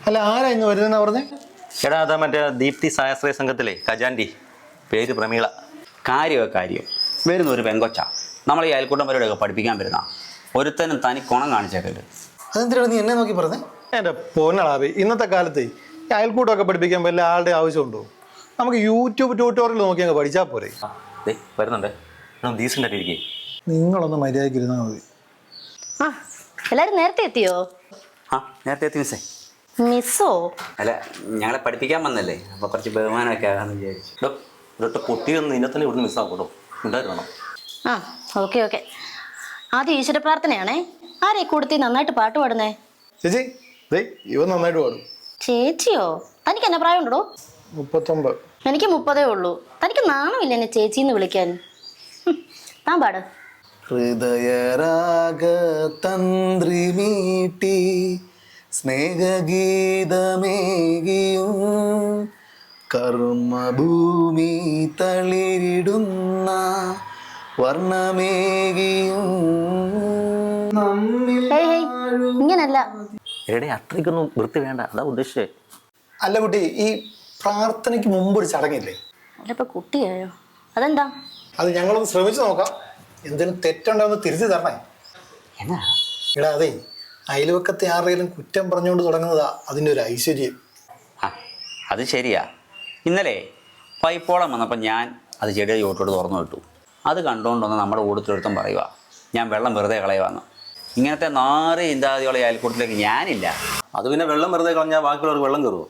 അല്ല ആരാ ഇന്ന് വരുന്നെന്നാ പറഞ്ഞേ? എടാ അതാ മറ്റേ ദീപ്തി സായശ്രയ സംഘത്തിലെ ഖജാൻഡി, പേര് പ്രമീള. കാര്യം വരുന്ന ഒരു പെങ്കൊച്ച നമ്മൾ ഈ അയൽക്കൂട്ടം പരിപാടിയൊക്കെ പഠിപ്പിക്കാൻ വരുന്ന ഒരുത്തനും തനി കുണം കാണിച്ചേക്കല്. അതെന്തിനാണ് നീ എന്നെ നോക്കി പറഞ്ഞേ? എൻ്റെ പൊന്നളാവേ, ഇന്നത്തെ കാലത്ത് ഈ അയൽക്കൂട്ടമൊക്കെ പഠിപ്പിക്കാൻ വല്ല ആളുടെ ആവശ്യമുണ്ടോ? നമുക്ക് യൂട്യൂബ് ട്യൂട്ടോറിയൽ നോക്കി അങ്ങ് പഠിച്ചാൽ പോരെ. വരുന്നുണ്ട്, ഡീസൻ്റ് ആയിട്ട് ഇരിക്കേ. നിങ്ങളൊന്ന് മര്യാദയ്ക്ക് ഇരുന്നാൽ മതി. ആ എല്ലാരും നേരത്തെ എത്തിയോ? ആ നേരത്തെ എത്തി മിസ്സേ. മിസ്സോ? അല്ല, ഞങ്ങളെ പഠിപ്പിക്കാൻ വന്നല്ലേ, അപ്പോൾ കുറച്ച് ബഹുമാനമൊക്കെ ആകാമെന്ന് വിചാരിച്ചു. ഇതൊട്ട് പൊട്ടിയൊന്നും ഇന്നത്തന്നെ ഇവിടുന്ന് മിസ്സാക്കട്ടോ, ഉണ്ടായിരുന്നു. ആ ഓക്കെ ആദ്യം ഈശ്വര പ്രാർത്ഥനയാണേ. ആരെ കൂടത്തി നന്നായിട്ട് പാട്ട് പാടുന്നേ? ചേച്ചി ഇവൻ നന്നായിട്ട് പാടും. ചേച്ചിയോ? തനിക്ക് എന്നെ പ്രായം ഉണ്ടോ? 39. എനിക്ക് 30 ഉള്ളൂ. തനിക്ക് നാണമില്ല എന്നെ ചേച്ചിന്ന് വിളിക്കാൻ. താൻ പാട്. ഹൃദയരാഗ തന്ത്രി മീട്ടി സ്നേഹഗീതമേകിയും കർമ്മഭൂമി തളിരിടുന്ന വർണ്ണമേകിയും ഇങ്ങനല്ല. എവിടെ അത്രയ്ക്കൊന്നും വൃത്തി വേണ്ട, അതാ ഉദ്ദേശിച്ചേ. അല്ല കുട്ടി, ഈ പ്രാർത്ഥനയ്ക്ക് മുമ്പ് ഒരു ചടങ്ങില്ലേ? അല്ല ഇപ്പൊ കുട്ടിയായോ? അതെന്താ? അത് ഞങ്ങളൊന്ന് ശ്രമിച്ചു നോക്കാം. എന്തെങ്കിലും തെറ്റുണ്ടാവുന്ന തിരിച്ചു തരണേ. എടാ അതെ, അയൽവക്കത്തെ ആരുടെയും കുറ്റം പറഞ്ഞുകൊണ്ട് തുടങ്ങുന്നതാ അതിൻ്റെ ഒരു ഐശ്വര്യം. ആ അത് ശരിയാ. ഇന്നലെ പൈപ്പോളം വന്നപ്പോൾ ഞാൻ അത് ചെടിയുടെ ചോട്ടോട് തുറന്നു വിട്ടു. അത് കണ്ടുകൊണ്ടൊന്ന് നമ്മുടെ കൂട്ടത്തിലൊരുത്തം പറയുക ഞാൻ വെള്ളം വെറുതെ കളയുവാന്ന്. ഇങ്ങനത്തെ 4 ചിന്താഗതിയുള്ള അയൽക്കൂട്ടത്തിലേക്ക് ഞാനില്ല. അത് പിന്നെ വെള്ളം വെറുതെ കളഞ്ഞാൽ ബാക്കിയുള്ളവർക്ക് വെള്ളം കയറുമോ?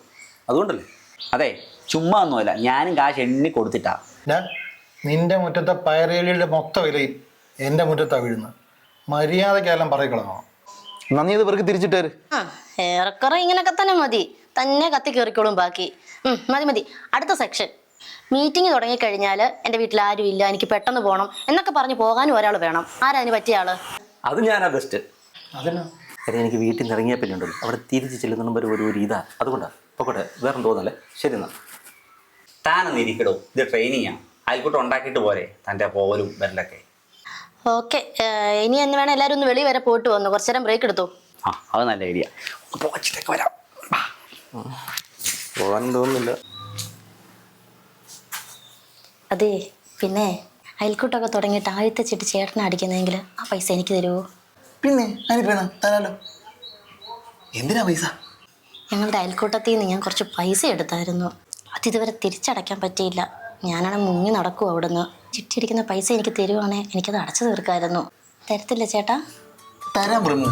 അതുകൊണ്ടല്ലേ. അതെ, ചുമ്മാ ഒന്നുമല്ല, ഞാനും കാശ് എണ്ണി കൊടുത്തിട്ടാ. നിന്റെ മുറ്റത്തെ പയറേലിയുടെ മൊത്തം വിലയും എൻ്റെ മുറ്റത്താ വീഴുന്നത്. മര്യാദക്കെല്ലാം പറയിക്കളങ്ങോ. നന്ദി അത് ഇവർക്ക് തിരിച്ചിട്ടേര്. ആ ഏറെക്കുറെ ഇങ്ങനൊക്കെ തന്നെ മതി. തന്നെ കത്തി കയറിക്കോളും ബാക്കി. മതി. അടുത്ത സെക്ഷൻ. മീറ്റിംഗ് തുടങ്ങിക്കഴിഞ്ഞാൽ എൻ്റെ വീട്ടിൽ ആരും ഇല്ല, എനിക്ക് പെട്ടെന്ന് പോകണം എന്നൊക്കെ പറഞ്ഞ് പോകാനും ഒരാൾ വേണം. ആരാ അതിന് പറ്റിയ ആള്? അത് ഞാനാ ബെസ്റ്റ്. അതിനാ എനിക്ക് വീട്ടിൽ നിന്ന് ഇറങ്ങിയ പിന്നെ ഉണ്ടല്ലോ, അവിടെ തിരിച്ച് ചെല്ലുന്ന ഒരു ഇതാ. അതുകൊണ്ടാണ് പൊക്കോട്ടെ, വേറെ തോന്നല്ലേ. ശരി എന്നാ. താനൊന്ന് ഇരിക്കടോ, ഇത് ട്രെയിനിങ്ങാ. അയൽക്കൂട്ടം ഉണ്ടാക്കിയിട്ട് പോരെ തൻ്റെ പോലും വരലൊക്കെ. ഓക്കെ, ഇനി എന്ന് വേണം എല്ലാവരും ഒന്ന് വെളി വരെ പോയിട്ട് വന്നു. കുറച്ചു നേരം ബ്രേക്ക് എടുത്തു. ആ അത് നല്ല ഐഡിയ. പോച്ചിട്ടൊക്കെ വരാം. പോകാൻ തോന്നുന്നില്ല. അതെ, പിന്നെ അയൽക്കൂട്ടമൊക്കെ തുടങ്ങിയിട്ട് ആദ്യത്തെ ചിട്ട് ചേട്ടനെ അടിക്കുന്നതെങ്കിൽ ആ പൈസ എനിക്ക് തരുമോ? പിന്നെ അതിനിപ്പോ തരാലോ. എന്തിനാ പൈസ? ഞങ്ങളുടെ അയൽക്കൂട്ടത്തിൽ നിന്ന് ഞാൻ കുറച്ച് പൈസ എടുത്തായിരുന്നു. അത് ഇതുവരെ തിരിച്ചടയ്ക്കാൻ പറ്റിയില്ല. ഞാനാണ് മുങ്ങി നടക്കും അവിടുന്ന്. ചിട്ടിയടിക്കുന്ന പൈസ എനിക്ക് തരുവാണേ എനിക്കത് അടച്ചു തീർക്കാമായിരുന്നു. തരത്തില്ല ചേട്ടാ? തരാൻ പറഞ്ഞു.